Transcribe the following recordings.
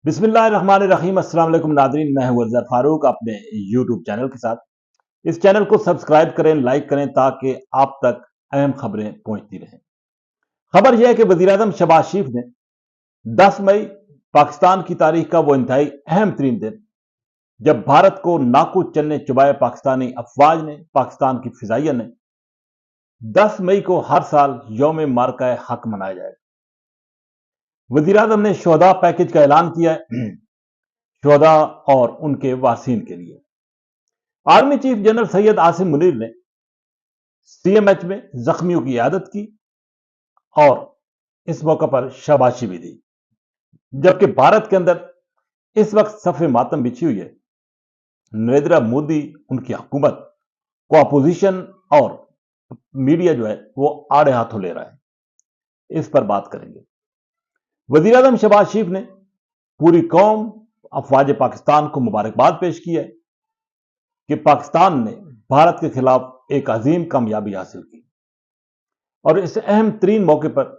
بسم اللہ الرحمن الرحیم۔ السلام علیکم ناظرین، میں ہوں اظہر فاروق اپنے یوٹیوب چینل کے ساتھ۔ اس چینل کو سبسکرائب کریں، لائک کریں تاکہ آپ تک اہم خبریں پہنچتی رہیں۔ خبر یہ ہے کہ وزیر اعظم شہباز شریف نے 10 مئی پاکستان کی تاریخ کا وہ انتہائی اہم ترین دن جب بھارت کو ناکو چنے چبائے پاکستانی افواج نے، پاکستان کی فضائیہ نے، 10 مئی کو ہر سال یوم معرکہ حق منایا جائے گا۔ وزیر اعظم نے شہداء پیکج کا اعلان کیا ہے، شہداء اور ان کے وارثین کے لیے۔ Army chief general Syed Asim Munir نے سی ایم ایچ میں زخمیوں کی عیادت کی اور اس موقع پر شاباشی بھی دی، جبکہ بھارت کے اندر اس وقت صف ماتم بچھی ہوئی ہے۔ نریندر مودی، ان کی حکومت کو اپوزیشن اور میڈیا جو ہے وہ آڑے ہاتھوں لے رہا ہے، اس پر بات کریں گے۔ وزیر اعظم شہباز شریف نے پوری قوم، افواج پاکستان کو مبارکباد پیش کی ہے کہ پاکستان نے بھارت کے خلاف ایک عظیم کامیابی حاصل کی، اور اس اہم ترین موقع پر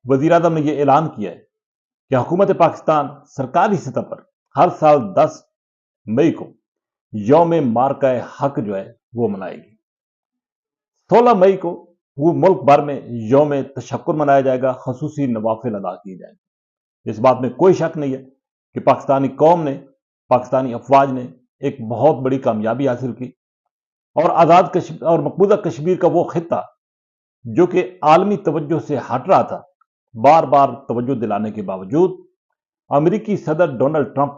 وزیر اعظم نے یہ اعلان کیا ہے کہ حکومت پاکستان سرکاری سطح پر ہر سال 10 مئی کو یوم معرکہ حق جو ہے وہ منائے گی۔ 16 مئی کو وہ ملک بھر میں یوم تشکر منایا جائے گا، خصوصی نوافل ادا کیے جائیں گے۔ اس بات میں کوئی شک نہیں ہے کہ پاکستانی قوم نے، پاکستانی افواج نے ایک بہت بڑی کامیابی حاصل کی، اور آزاد کشمیر اور مقبوضہ کشمیر کا وہ خطہ جو کہ عالمی توجہ سے ہٹ رہا تھا، بار بار توجہ دلانے کے باوجود امریکی صدر ڈونلڈ ٹرمپ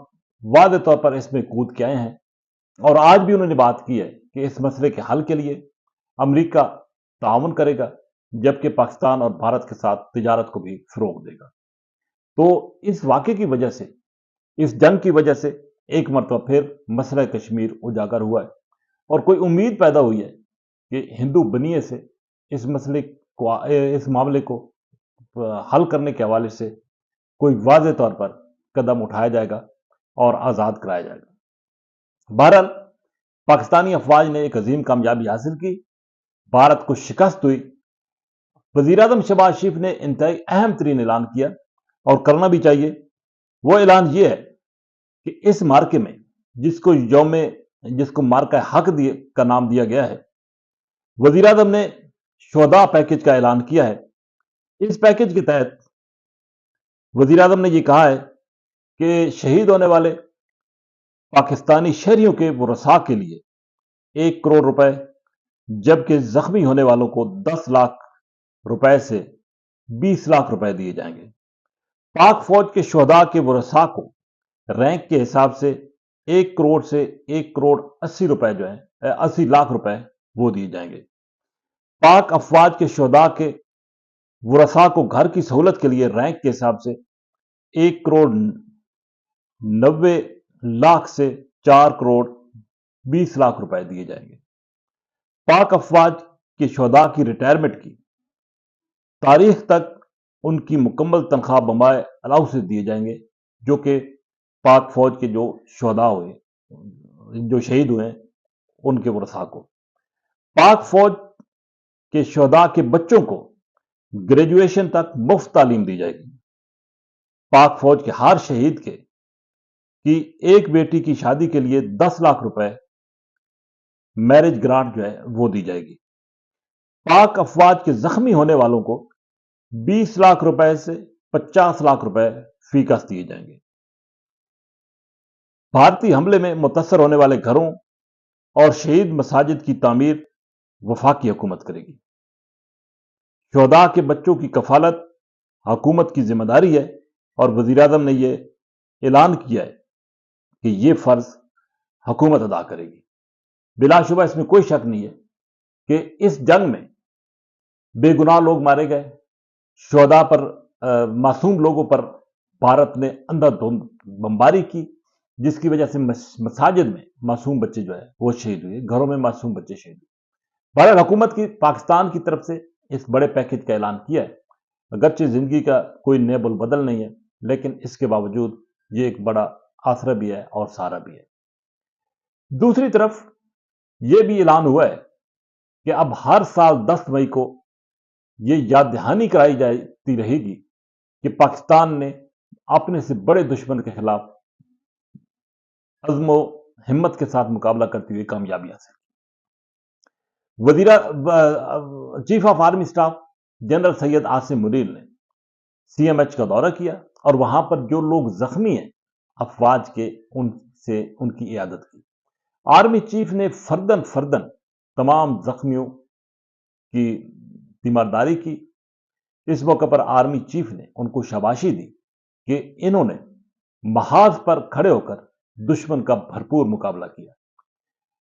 واضح طور پر اس میں کود کے آئے ہیں، اور آج بھی انہوں نے بات کی ہے کہ اس مسئلے کے حل کے لیے امریکہ تعاون کرے گا، جبکہ پاکستان اور بھارت کے ساتھ تجارت کو بھی فروغ دے گا۔ تو اس واقعے کی وجہ سے، اس جنگ کی وجہ سے ایک مرتبہ پھر مسئلہ کشمیر اجاگر ہوا ہے، اور کوئی امید پیدا ہوئی ہے کہ ہندو بنیے سے اس مسئلے کو، اس معاملے کو حل کرنے کے حوالے سے کوئی واضح طور پر قدم اٹھایا جائے گا اور آزاد کرایا جائے گا۔ بہرحال پاکستانی افواج نے ایک عظیم کامیابی حاصل کی، بھارت کو شکست ہوئی۔ وزیر اعظم شہباز شریف نے انتہائی اہم ترین اعلان کیا، اور کرنا بھی چاہیے۔ وہ اعلان یہ ہے کہ اس مارکے میں جس کو مارکہ حق کا نام دیا گیا ہے، وزیر اعظم نے شہداء پیکج کا اعلان کیا ہے۔ اس پیکج کے تحت وزیر اعظم نے یہ کہا ہے کہ شہید ہونے والے پاکستانی شہریوں کے ورثاء کے لیے 1 کروڑ روپے، جبکہ زخمی ہونے والوں کو 10 لاکھ روپے سے 20 لاکھ روپے دیے جائیں گے۔ پاک فوج کے شہداء کے ورثاء کو رینک کے حساب سے 1 کروڑ سے 1 کروڑ 80 روپے جو ہے 80 لاکھ روپے وہ دیے جائیں گے۔ پاک افواج کے شہداء کے ورثاء کو گھر کی سہولت کے لیے رینک کے حساب سے 1 کروڑ 90 لاکھ سے 4 کروڑ 20 لاکھ روپے دیے جائیں گے۔ پاک افواج کے شہداء کی ریٹائرمنٹ کی تاریخ تک ان کی مکمل تنخواہ بمائے الاؤنسز دیے جائیں گے، جو کہ پاک فوج کے جو شہداء ہوئے، جو شہید ہوئے ہیں، ان کے ورثاء کو۔ پاک فوج کے شہداء کے بچوں کو گریجویشن تک مفت تعلیم دی جائے گی۔ پاک فوج کے ہر شہید کی ایک بیٹی کی شادی کے لیے 10 لاکھ روپے میرج گرانٹ جو ہے وہ دی جائے گی۔ پاک افواج کے زخمی ہونے والوں کو 20 لاکھ روپے سے 50 لاکھ روپے فی کس دیے جائیں گے۔ بھارتی حملے میں متاثر ہونے والے گھروں اور شہید مساجد کی تعمیر وفاقی حکومت کرے گی۔ شہداء کے بچوں کی کفالت حکومت کی ذمہ داری ہے، اور وزیر اعظم نے یہ اعلان کیا ہے کہ یہ فرض حکومت ادا کرے گی۔ بلا شبہ اس میں کوئی شک نہیں ہے کہ اس جنگ میں بے گناہ لوگ مارے گئے، شہداء پر، معصوم لوگوں پر بھارت نے اندھا دھند بمباری کی، جس کی وجہ سے مساجد میں معصوم بچے جو ہے وہ شہید ہوئے، گھروں میں معصوم بچے شہید ہوئے۔ بہرحال حکومت کی، پاکستان کی طرف سے اس بڑے پیکج کا اعلان کیا ہے۔ اگرچہ زندگی کا کوئی نیب البدل نہیں ہے، لیکن اس کے باوجود یہ ایک بڑا آسرا بھی ہے اور سہارا بھی ہے۔ دوسری طرف یہ بھی اعلان ہوا ہے کہ اب ہر سال 10 مئی کو یہ یاد دہانی کرائی جاتی رہے گی کہ پاکستان نے اپنے سے بڑے دشمن کے خلاف عزم و ہمت کے ساتھ مقابلہ کرتے ہوئے کامیابی حاصل کی۔ Chief of army staff general Syed Asim Munir نے سی ایم ایچ کا دورہ کیا اور وہاں پر جو لوگ زخمی ہیں افواج کے ان کی عیادت کی۔ آرمی چیف نے فردن تمام زخمیوں کی تیمارداری کی۔ اس موقع پر آرمی چیف نے ان کو شاباشی دی کہ انہوں نے محاذ پر کھڑے ہو کر دشمن کا بھرپور مقابلہ کیا۔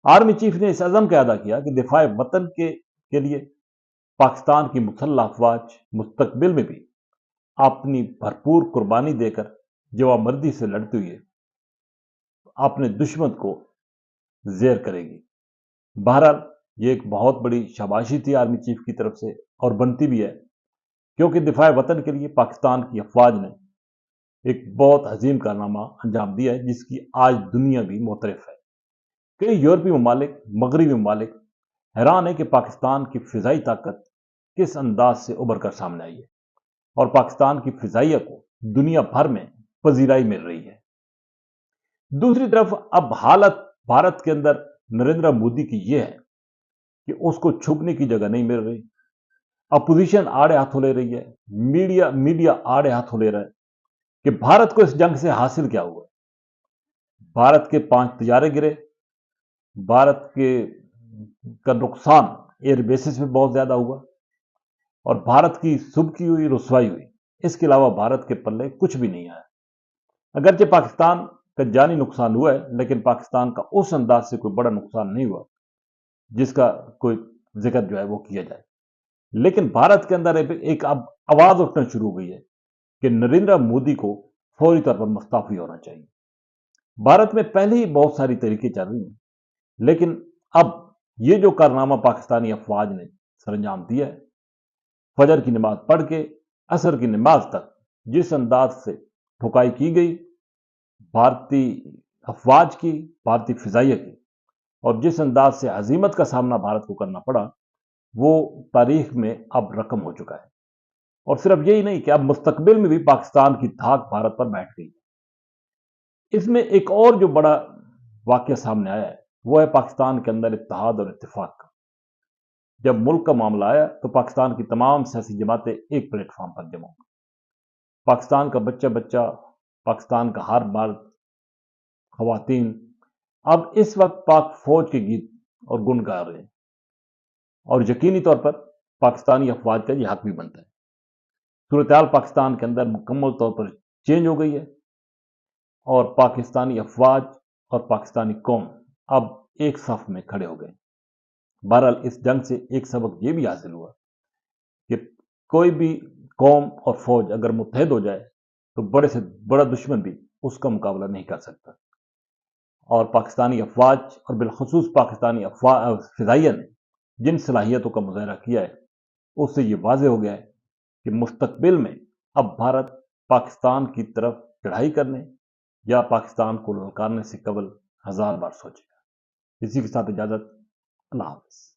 آرمی چیف نے اس عزم کا اعادہ کیا کہ دفاع وطن کے لیے پاکستان کی مسلح افواج مستقبل میں بھی اپنی بھرپور قربانی دے کر جوانمردی سے لڑتے ہوئے اپنے دشمن کو زیر کرے گی۔ بہرحال یہ ایک بہت بڑی شاباشی تھی آرمی چیف کی طرف سے، اور بنتی بھی ہے، کیونکہ دفاع وطن کے لیے پاکستان کی افواج نے ایک بہت عظیم کارنامہ انجام دیا ہے، جس کی آج دنیا بھی معترف ہے۔ کئی یورپی ممالک، مغربی ممالک حیران ہے کہ پاکستان کی فضائی طاقت کس انداز سے ابھر کر سامنے آئی ہے، اور پاکستان کی فضائیہ کو دنیا بھر میں پذیرائی مل رہی ہے۔ دوسری طرف اب حالت بھارت کے اندر نریندر مودی کی یہ ہے کہ اس کو چھپنے کی جگہ نہیں مل رہی۔ اپوزیشن آڑے ہاتھوں لے رہی ہے، میڈیا آڑے ہاتھوں لے رہا ہے کہ بھارت کو اس جنگ سے حاصل کیا ہوا ہے۔ بھارت کے 5 طیارے گرے، بھارت کا نقصان ایئر بیسز میں بہت زیادہ ہوا، اور بھارت کی سبکی ہوئی، رسوائی ہوئی۔ اس کے علاوہ بھارت کے پلے کچھ بھی نہیں آیا۔ اگرچہ پاکستان کا جانی نقصان ہوا ہے، لیکن پاکستان کا اس انداز سے کوئی بڑا نقصان نہیں ہوا جس کا کوئی ذکر جو ہے وہ کیا جائے۔ لیکن بھارت کے اندر ایک اب آواز اٹھنا شروع ہو گئی ہے کہ نریندر مودی کو فوری طور پر مستعفی ہونا چاہیے۔ بھارت میں پہلے ہی بہت ساری تحریکیں چل رہی ہیں، لیکن اب یہ جو کارنامہ پاکستانی افواج نے سر انجام دیا ہے، فجر کی نماز پڑھ کے عصر کی نماز تک جس انداز سے ٹھکائی کی گئی بھارتی افواج کی، بھارتی فضائیہ کی، اور جس انداز سے ہزیمت کا سامنا بھارت کو کرنا پڑا، وہ تاریخ میں اب رقم ہو چکا ہے۔ اور صرف یہی نہیں کہ اب مستقبل میں بھی پاکستان کی دھاک بھارت پر بیٹھ گئی۔ اس میں ایک اور جو بڑا واقعہ سامنے آیا ہے، وہ ہے پاکستان کے اندر اتحاد اور اتفاق کا۔ جب ملک کا معاملہ آیا تو پاکستان کی تمام سیاسی جماعتیں ایک پلیٹ فارم پر جمع ہوئی۔ پاکستان کا بچہ، پاکستان کا ہر مرد، خواتین اب اس وقت پاک فوج کے گیت اور گن گا رہے ہیں، اور یقینی طور پر پاکستانی افواج کا یہ حق بھی بنتا ہے۔ صورتحال پاکستان کے اندر مکمل طور پر چینج ہو گئی ہے، اور پاکستانی افواج اور پاکستانی قوم اب ایک صف میں کھڑے ہو گئے۔ بہرحال اس جنگ سے ایک سبق یہ بھی حاصل ہوا کہ کوئی بھی قوم اور فوج اگر متحد ہو جائے تو بڑے سے بڑا دشمن بھی اس کا مقابلہ نہیں کر سکتا۔ اور پاکستانی افواج اور بالخصوص پاکستانی فضائیہ نے جن صلاحیتوں کا مظاہرہ کیا ہے، اس سے یہ واضح ہو گیا ہے کہ مستقبل میں اب بھارت پاکستان کی طرف چڑھائی کرنے یا پاکستان کو للکارنے سے قبل 1000 بار سوچے گا۔ اسی کے ساتھ اجازت، اللہ حافظ۔